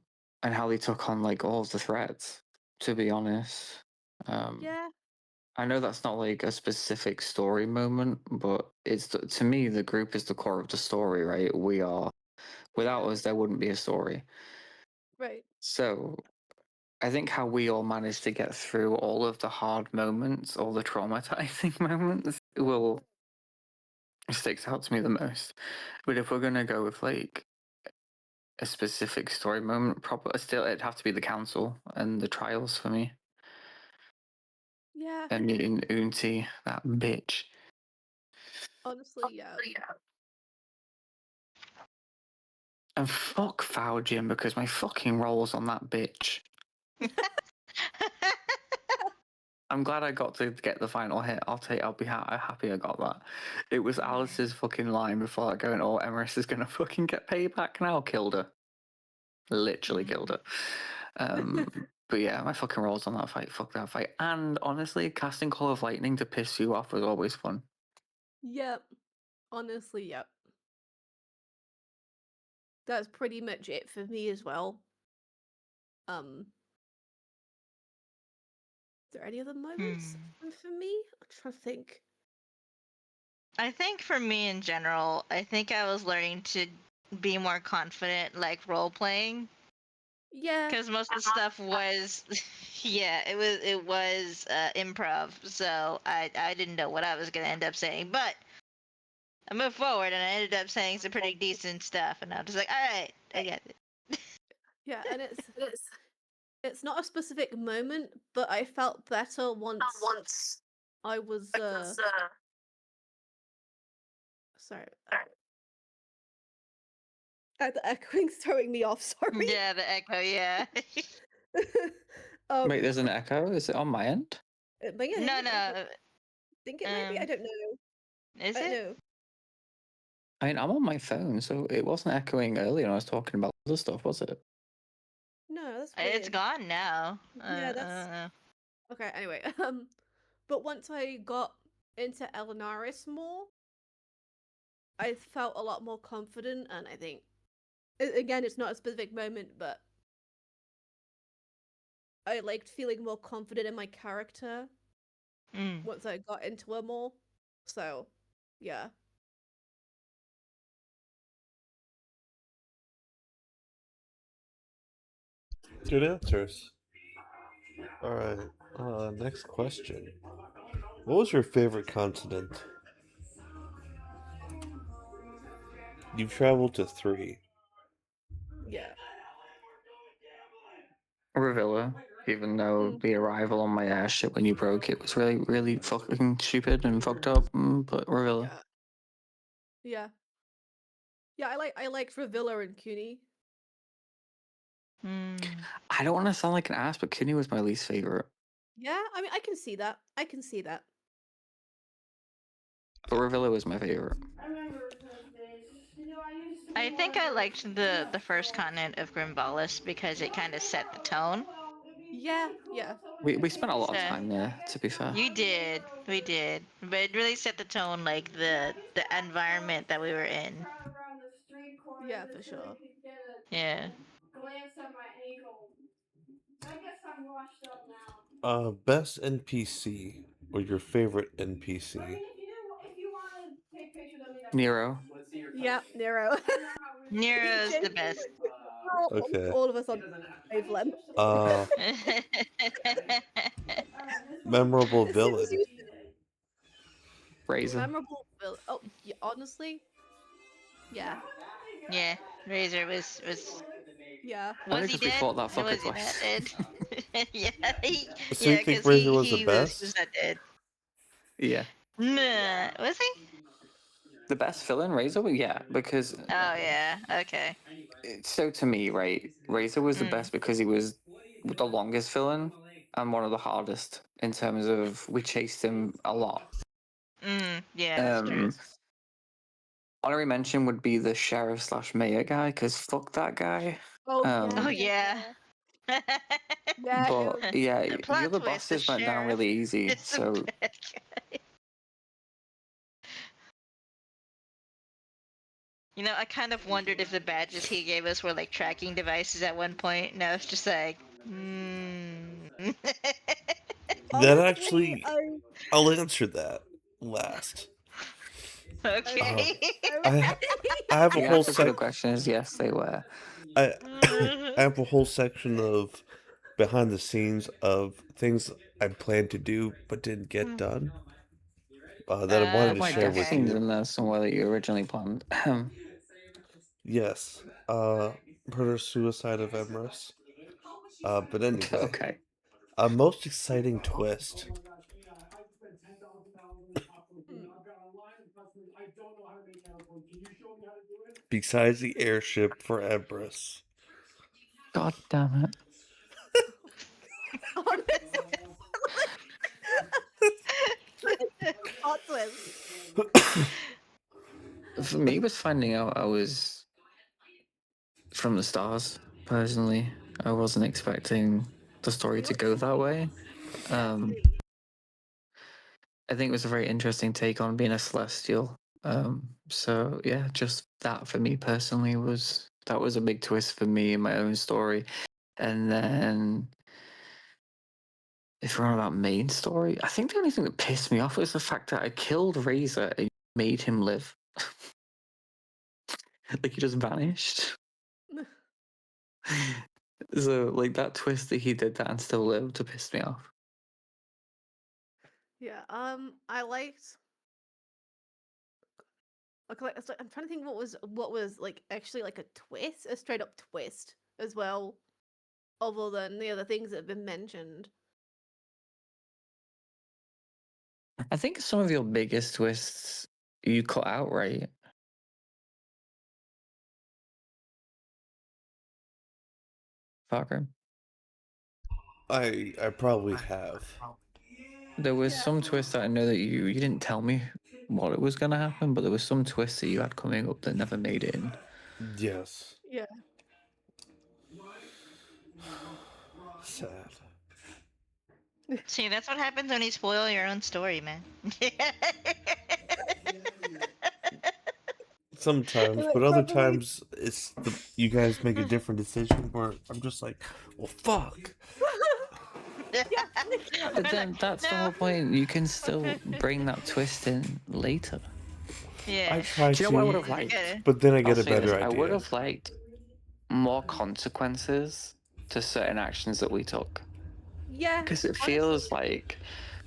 how they took on like all of the threats, to be honest. Yeah, I know that's not like a specific story moment, but to me, the group is the core of the story, right? We are, without us, there wouldn't be a story. right. So I think how we all managed to get through all of the hard moments, all the traumatizing moments, will sticks out to me the most. But if we're gonna go with like a specific story moment, probably still it'd have to be the council and the trials for me. Yeah, And meeting Unti, that bitch. honestly, yeah. And fuck Foul Jim because my fucking rolls on that bitch. I'm glad I got to get the final hit. I'll be happy I got that. It was Alice's fucking line before that going, "Oh, Emerys is gonna fucking get payback now." Killed her. Literally killed her. But yeah, my fucking rolls on that fight. Fuck that fight. And honestly, casting Call of Lightning to piss you off was always fun. Yep. Honestly, yep. That's pretty much it for me as well. Is there any other moments for me? I'm trying to think. I think for me in general, I think I was learning to be more confident, like role playing, Yeah. because most of the stuff was, yeah, it was improv. So I didn't know what I was gonna end up saying, but I moved forward and I ended up saying some pretty decent stuff, and I was just like, all right, I get it. Yeah, and it's not a specific moment, but I felt better once I was sorry. The echoing's throwing me off, sorry. Yeah, the echo, yeah. Wait, there's an echo? Is it on my end? It may No, I no. think it might be. I don't know. Is it? No. I mean, I'm on my phone, so it wasn't echoing earlier when I was talking about other stuff, was it? No, that's weird. It's gone now. Yeah, that's okay. Anyway, but once I got into Elenaris more, I felt a lot more confident, and I think again, it's not a specific moment, but I liked feeling more confident in my character once I got into her more. So, yeah. Good answers. All right. Next question. What was your favorite continent? You've traveled to 3. Yeah. Revilla, even though the arrival on my airship when you broke it was really, really fucking stupid and fucked up, but Revilla. Yeah. Yeah, I liked Revilla and Cooney. I don't want to sound like an ass, but Kinney was my least favorite. Yeah, I mean, I can see that. But Revilla was my favorite. I think I liked the first continent of Grimvalis because it kind of set the tone. Yeah. We spent a lot of time there, to be fair. We did, but it really set the tone, like the environment that we were in. Yeah, for sure. Yeah. Best NPC or your favorite NPC? Nero. Yeah, Nero. Nero's the best. Okay. All of us on wavelength. Memorable As soon villain. as you Razor. memorable villain. Oh, yeah, honestly, yeah. Yeah, Razor was. Yeah. Was he because we dead? fought that fucker Was he not twice. dead? Yeah, So you think because Razor was the he best? was not dead. Yeah. Nah, was he? The best villain, Razor? Yeah, because. Oh yeah. Okay. So to me, right, Razor was the best because he was the longest villain and one of the hardest in terms of we chased him a lot. Yeah, that's true. Honorary mention would be the sheriff / mayor guy because fuck that guy. Oh yeah. Yeah. But yeah, the Plot other twist, bosses the went down really easy. It's the So bad guy. You know, I kind of wondered if the badges he gave us were like tracking devices at one point, and I was just like, That actually, I'll answer that last. Okay. I have a the whole answer to the question is yes, they were. I have a whole section of behind the scenes of things I planned to do but didn't get done. That I wanted to My share death with scenes you. in there somewhere that you originally planned. Yes. Murder suicide of Emrys. But anyway. Okay. A most exciting twist. Besides the airship for Empress. God damn it. Plot twist. For me, was finding out I was from the stars. Personally, I wasn't expecting the story to go that way. Um, I think it was a very interesting take on being a celestial. So yeah, just that for me personally was a big twist for me in my own story. And then if we're on about main story, I think the only thing that pissed me off was the fact that I killed Razor and made him live. Like he just vanished. So like that twist that he did that and still lived to piss me off. Yeah. I liked. Okay, I'm trying to think what was like actually like a twist, a straight up twist as well, other than the other things that have been mentioned. I think some of your biggest twists you cut out, right? Parker? I probably have. There was some twist that I know that you didn't tell me what it was gonna happen, but there was some twists that you had coming up that never made it in. Yes. Yeah. Sad. See, that's what happens when you spoil your own story, man. Sometimes, Like, but other probably. times you guys make a different decision where I'm just like, well, fuck. Yeah. But then that's the no. whole point. You can still bring that twist in later. I Yeah. try Do you know what I would to, have liked? but then I I'll get a say this. better I would idea. have liked more consequences to certain actions that we took. Yeah. Because it Honestly. feels like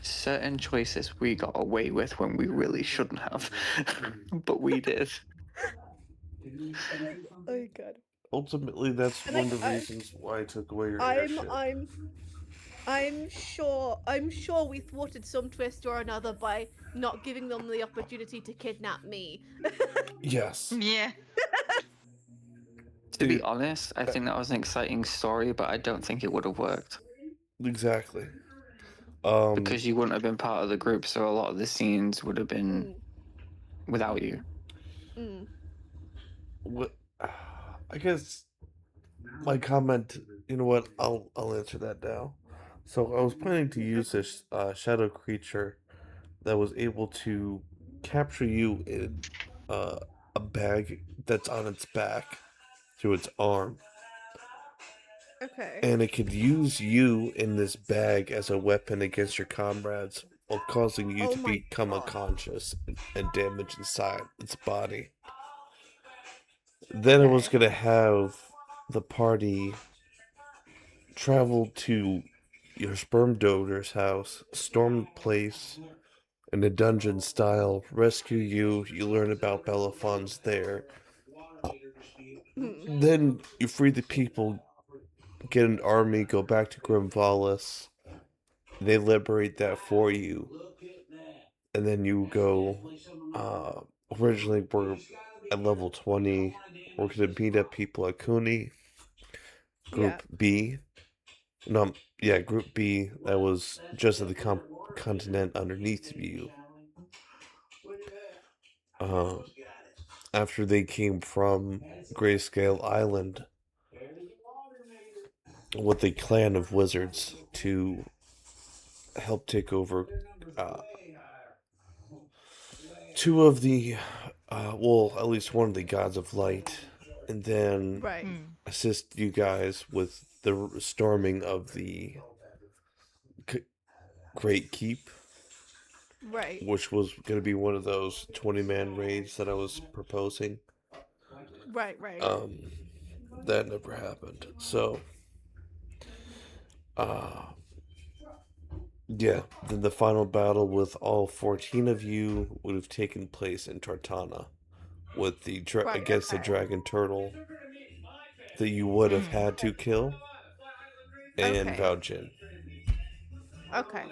certain choices we got away with when we really shouldn't have. But we did. Oh god. Ultimately, that's And one of the reasons why I took away your I'm airship. I'm sure we thwarted some twist or another by not giving them the opportunity to kidnap me. Yes. Yeah. To be Dude, honest, I think that was an exciting story, but I don't think it would have worked. exactly. Because you wouldn't have been part of the group, so a lot of the scenes would have been without you. Mm. What? I guess my comment. You know what? I'll answer that now. So I was planning to use this shadow creature that was able to capture you in a bag that's on its back through its arm, Okay. and it could use you in this bag as a weapon against your comrades while causing you Oh to my become god. unconscious and damage inside its body. Then I was Okay. gonna have the party travel to your sperm donor's house, storm the place in a dungeon style, rescue you, you learn about Belafon's there. Hmm. Then you free the people, get an army, go back to Grimvalis. They liberate that for you. And then you go, uh, originally we're at level 20. We're going to meet up people at Cooney. Yeah. Group B. No, yeah, Group B. That was just at the continent underneath you. Uh, after they came from Grayscale Island with a clan of wizards to help take over uh, two of the, well, at least one of the gods of light, and then Right. Hmm. assist you guys with the storming of the Great Keep, Right. which was going to be one of those 20-man raids that I was proposing. Right. Right. Um, that never happened. So, uh, yeah, then the final battle with all 14 of you would have taken place in Tartana with the Right. against the Okay. dragon turtle that you would have Hmm. had to kill and Okay. Vaujin. Okay.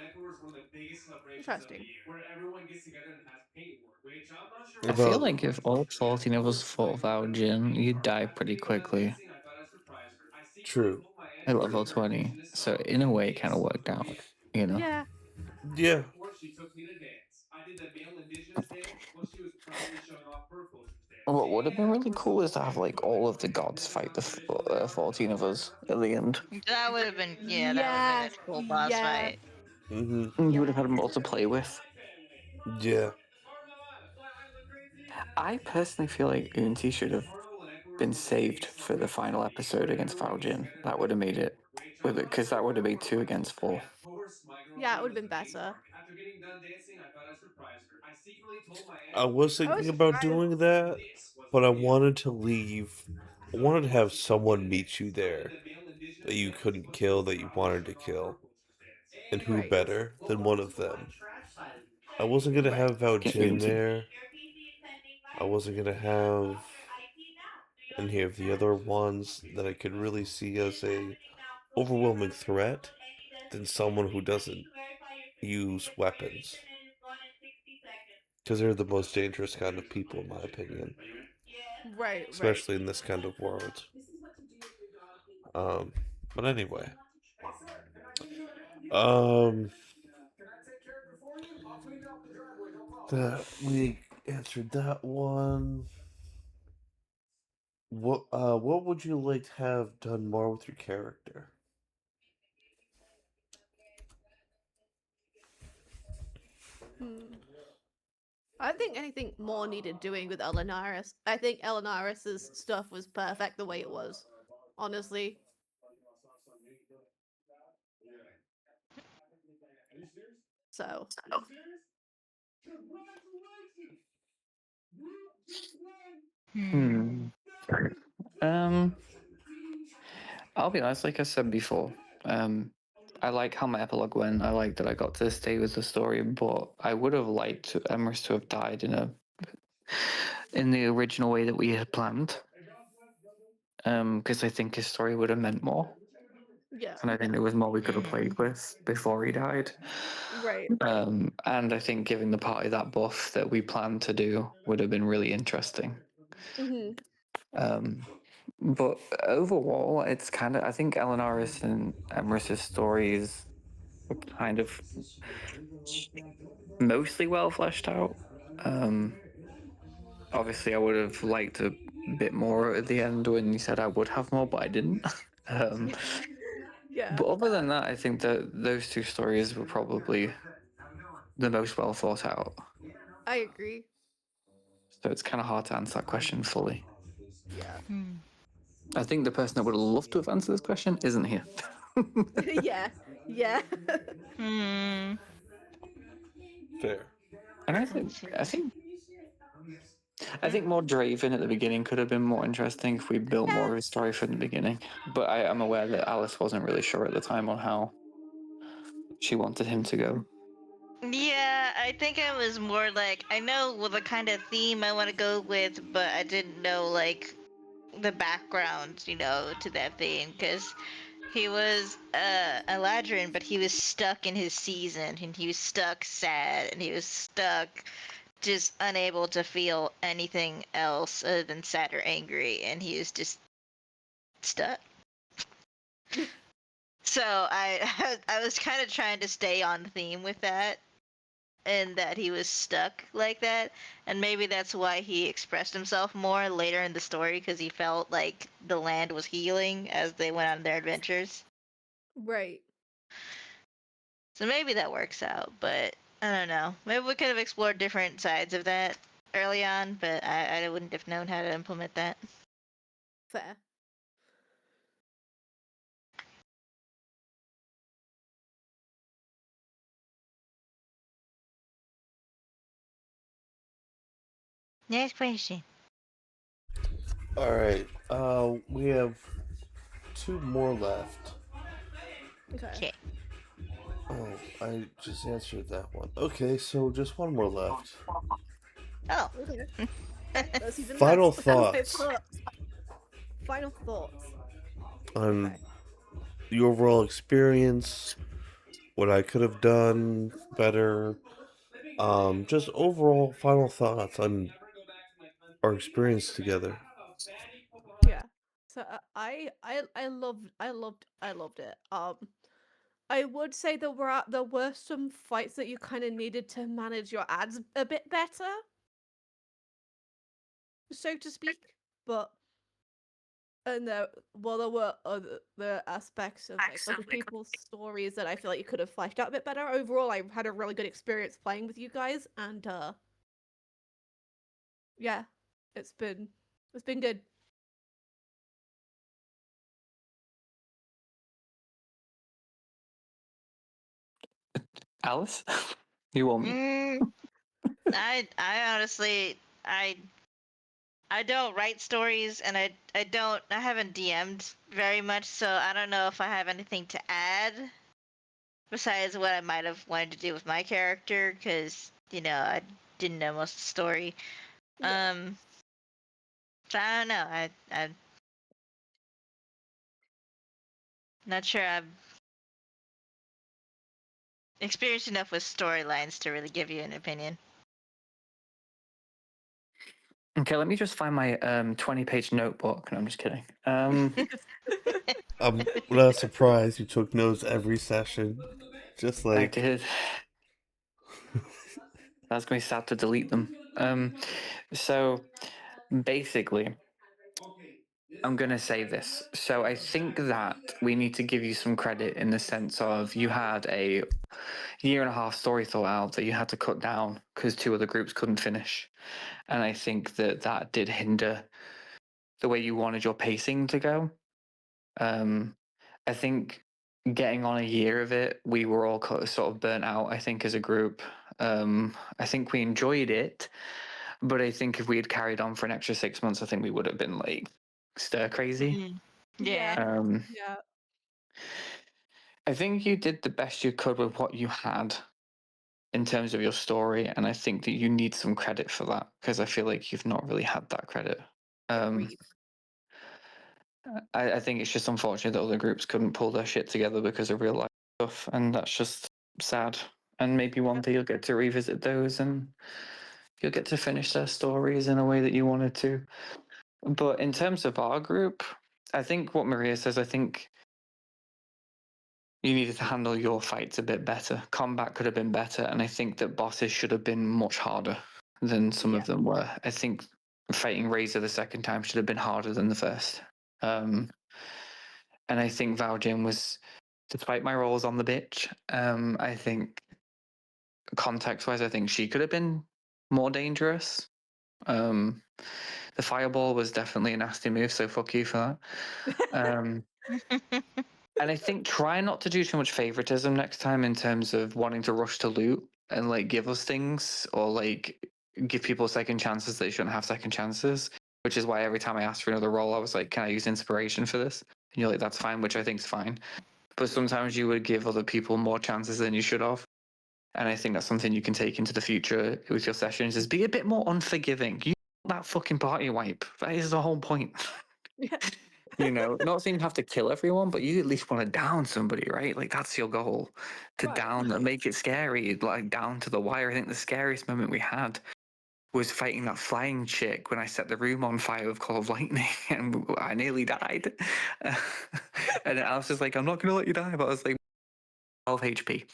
Interesting. I feel About like if all 14 of us fought Val Jin, you'd die pretty quickly true. at level 20. So in a way, it kind of worked out, you know? Yeah. Yeah. What would have been really cool is to have like all of the gods fight the 14 of us at the end. That would have been that would have been a cool boss fight. Mm-hmm. You would have had more to play with. Yeah. I personally feel like Unti should have been saved for the final episode against Faujin. That would have made it, because that would have made 2 against 4. Yeah, it would have been better. I was I thinking was about surprised. doing that, but I wanted to leave. I wanted to have someone meet you there that you couldn't kill, that you wanted to kill. And who Right. better than one of them? I wasn't gonna Right. have Val Get Jin Unti. there. I wasn't gonna have any of the other ones that I could really see as a overwhelming threat than someone who doesn't use weapons. Because they're the most dangerous kind of people, in my opinion. Right. Especially in this kind of world. But anyway. We answered that one. What would you like to have done more with your character? I think anything more needed doing with Elinaris. I think Elinaris's stuff was perfect the way it was. Honestly. So. I'll be honest, like I said before, I like how my epilogue went. I like that I got to stay with the story, but I would have liked Emrys to have died in the original way that we had planned. Because I think his story would have meant more. Yeah. And I think there was more we could have played with before he died. Right. And I think giving the party that buff that we planned to do would have been really interesting. But overall, it's kind of, I think Elinaris and Emrys's stories were kind of mostly well fleshed out. Obviously, I would have liked a bit more at the end when you said I would have more, but I didn't. Yeah. But other than that, I think that those 2 stories were probably the most well thought out. I agree. So it's kind of hard to answer that question fully. Yeah. I think the person that would have loved to have answered this question isn't here. Yeah. Yeah. Fair. And I think more Draven at the beginning could have been more interesting if we built more of his story from the beginning. But I am aware that Alice wasn't really sure at the time on how she wanted him to go. Yeah, I think I was more like, I know what kind of theme I want to go with, but I didn't know like the background, to that theme, because he was a Ladrin, but he was stuck in his season, and he was stuck sad, and he was stuck just unable to feel anything else other than sad or angry, and he was just stuck. So I was kind of trying to stay on theme with that, and that he was stuck like that, and maybe that's why he expressed himself more later in the story, because he felt like the land was healing as they went on their adventures. Right. So maybe that works out, but I don't know. Maybe we could have explored different sides of that early on, but I wouldn't have known how to implement that. Fair. Next question. All right. We have 2 more left. Okay. Oh, I just answered that one. Okay, so just 1 more left. Oh. Okay. That's even Final less than my thoughts thoughts. Final thoughts. on Okay. the overall experience, what I could have done better. Just overall final thoughts on our experience together. Yeah. So I loved it. I would say there were some fights that you kind of needed to manage your ads a bit better, so to speak. But no, well, there were other aspects of like other people's stories that I feel like you could have fleshed out a bit better. Overall, I had a really good experience playing with you guys, and yeah, it's been good. Alice, you want me? I honestly I don't write stories, and I haven't DM'd very much, so I don't know if I have anything to add besides what I might have wanted to do with my character, because I didn't know most of the story. Yeah. So I don't know. I'm not sure I've experienced enough with storylines to really give you an opinion. Okay, let me just find my 20-page notebook. No, I'm just kidding. I'm not surprised you took notes every session. Just I like did. That's going to be sad to delete them. So basically, I'm going to say this. So I think that we need to give you some credit in the sense of you had a year and a half story thought out that you had to cut down because two other groups couldn't finish. And I think that that did hinder the way you wanted your pacing to go. I think getting on a year of it, we were all sort of burnt out, I think, as a group. I think we enjoyed it, but I think if we had carried on for an extra 6 months, I think we would have been like stir crazy. Yeah. Yeah. I think you did the best you could with what you had in terms of your story, and I think that you need some credit for that because I feel like you've not really had that credit. Agreed. I think it's just unfortunate that other groups couldn't pull their shit together because of real life stuff, and that's just sad. And maybe one day you'll get to revisit those and you'll get to finish their stories in a way that you wanted to. But in terms of our group, I think what Maria says, I think you needed to handle your fights a bit better. Combat could have been better, and I think that bosses should have been much harder than some of them were. I think fighting Razor the second time should have been harder than the first. And I think Valjin was, despite my roles on the bitch, I think context-wise, I think she could have been more dangerous. The fireball was definitely a nasty move, so fuck you for that. And I think try not to do too much favoritism next time in terms of wanting to rush to loot and like give us things or like give people second chances that they shouldn't have second chances. Which is why every time I asked for another role, I was like, "Can I use inspiration for this?" And you're like, "That's fine," which I think is fine. But sometimes you would give other people more chances than you should have. And I think that's something you can take into the future with your sessions is be a bit more unforgiving. You that fucking party wipe. That is the whole point. Yeah. Not saying you have to kill everyone, but you at least want to down somebody, right? Like that's your goal. To Right. down and make it scary, like down to the wire. I think the scariest moment we had was fighting that flying chick when I set the room on fire with Call of Lightning and I nearly died. And I was just like, I'm not gonna let you die, but I was like 12 HP.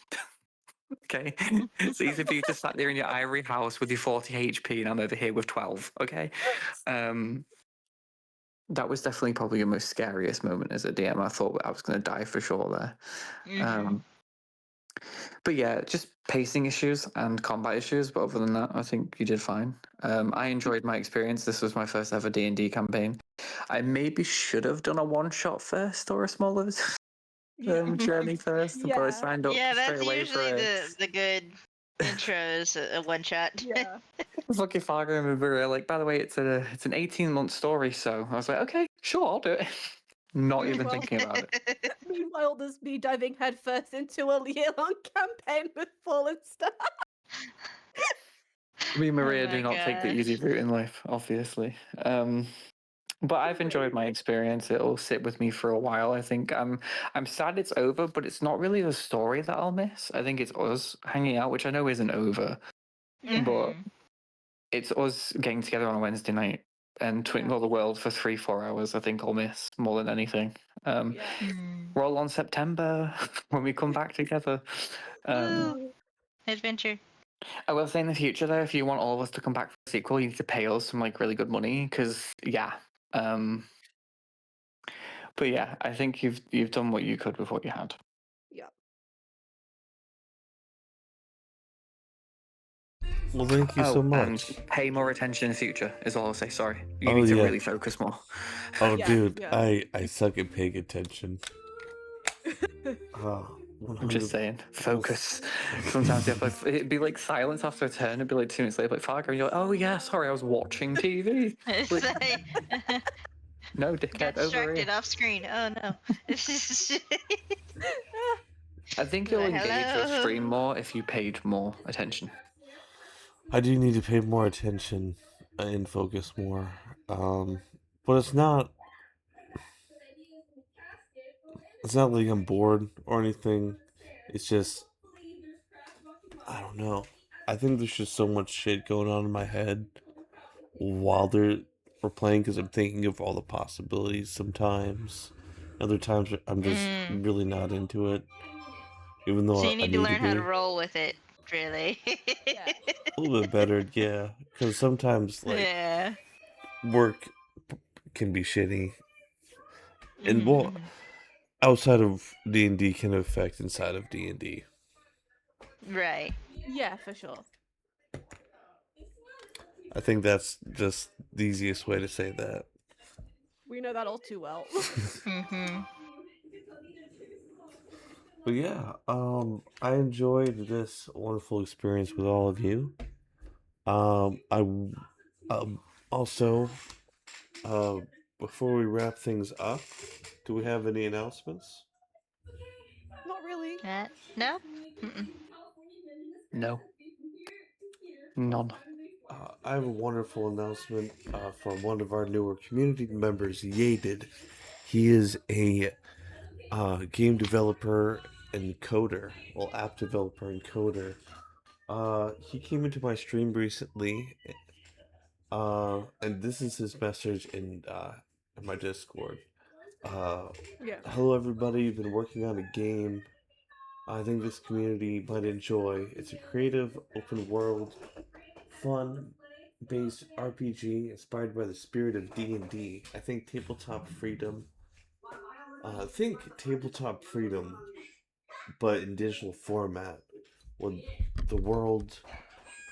Okay. It's easy for you to sat there in your ivory house with your 40 HP and I'm over here with 12. Okay. That was definitely probably your most scariest moment as a DM. I thought I was going to die for sure there. But yeah, just pacing issues and combat issues. But other than that, I think you did fine. I enjoyed my experience. This was my first ever D&D campaign. I maybe should have done a one-shot first or a smaller journey first, but I signed up Yeah, straight that's away for usually it. the good intros, a one shot. Yeah. Fucking far remember like, by the way, it's an 18-month story, so I was like, okay, sure, I'll do it. Not even Well, thinking about it. meanwhile, there's me diving headfirst into a year-long campaign with Fallen Star. Me and Oh Maria do my not take the easy gosh. route in life, obviously. But I've enjoyed my experience. It'll sit with me for a while. I think I'm sad it's over, but it's not really the story that I'll miss. I think it's us hanging out, which I know isn't over, but it's us getting together on a Wednesday night and twinkle the world for 3-4 hours. I think I'll miss more than anything. Yeah. Roll on September when we come back together. Woo. Adventure. I will say in the future though, if you want all of us to come back for a sequel, you need to pay us some like really good money because yeah. But yeah, I think you've done what you could with what you had. Yeah. Well, thank you so And much. pay more attention in the future is all I'll say. Sorry, you Oh need to yeah. really focus more. Oh Yeah, dude, yeah. I suck at paying attention. I'm 100. just saying, focus. Sometimes you have to, it'd be like silence after a turn. It'd be like 2 minutes later, like Fargo, and you're like, oh yeah, sorry, I was watching TV. It's Like, like, no, got dickhead, over distracted here. off screen. Oh no. I think Be you'll like, engage your hello. stream more if you paid more attention. I do need to pay more attention and focus more. But it's not like I'm bored or anything. It's just I don't know. I think there's just so much shit going on in my head while we're playing because I'm thinking of all the possibilities sometimes. Other times I'm just really not into it, even So though you I need to need to learn how to be roll with it, really. Yeah. a little bit better. Yeah, because sometimes like Yeah. work can be shitty, and Mhm, well, mhm. outside of D&D can affect inside of D&D. Right. Yeah, for sure. I think that's just the easiest way to say that. We know that all too well. Mhm. But yeah, I enjoyed this wonderful experience with all of you. Also, uh, before we wrap things up, do we have any announcements? Not really. No? Mm-mm. No, none. I have a wonderful announcement from one of our newer community members, Yadid. He is a game developer and coder, well, app developer and coder. He came into my stream recently, and this is his message in my Discord. Uh, Yeah. Hello, everybody. You've been working on a game I think this community might enjoy. It's a creative, open world, fun based RPG inspired by the spirit of D&D. I think tabletop freedom, but in digital format, where the world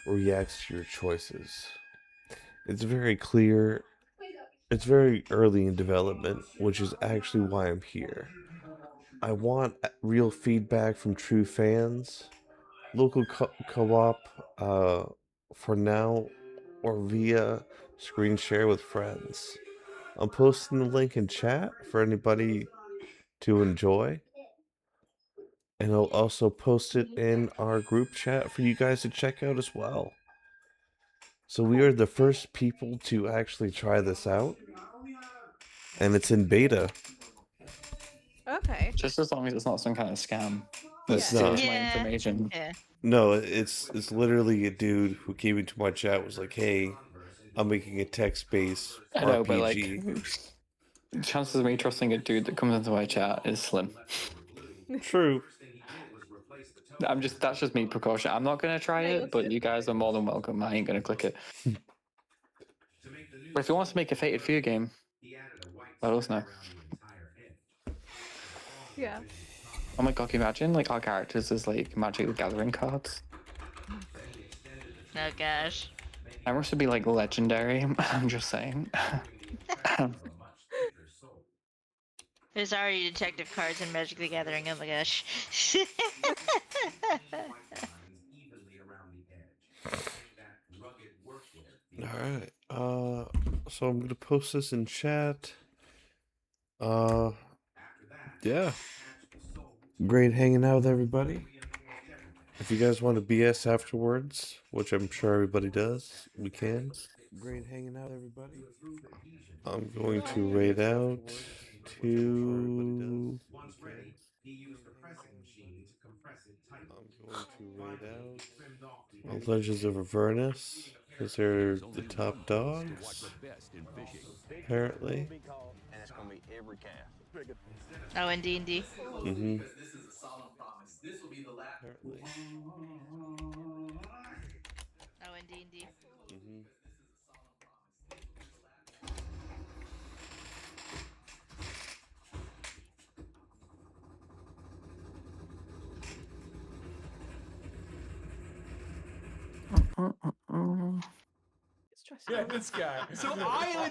reacts to your choices. It's very clear. It's very early in development, which is actually why I'm here. I want real feedback from true fans. Local co-op for now, or via screen share with friends. I'm posting the link in chat for anybody to enjoy, and I'll also post it in our group chat for you guys to check out as well. So we are the first people to actually try this out, and it's in beta. Okay. Just as long as it's not some kind of scam that It's Yeah. not. steals my Yeah. information. Yeah. No, it's literally a dude who came into my chat was like, "Hey, I'm making a text-based I know, but like, RPG." chances of me trusting a dude that comes into my chat is slim. True. That's just me precaution. I'm not gonna try No, you're it, but good. you guys are more than welcome. I ain't gonna click it. But if he wants to make a Fated Fear game, let us know. Yeah. Oh my god, can you imagine like our characters as like Magic the Gathering cards? Oh gosh. I must be like legendary. I'm just saying. There's already detective cards in Magic the Gathering. Oh my gosh. All right. So I'm gonna post this in chat. Uh, yeah. Great hanging out with everybody. If you guys want to BS afterwards, which I'm sure everybody does, we can. Great hanging out with everybody. I'm going to raid out to. I'm going to raid out Legends of Avernus because they're the top dogs. Apparently. And it's gonna be every cast. Oh, in D&D. Mm-hmm. Apparently. Oh, in D&D. Mm-hmm. It's stressful. Yeah, this guy. So I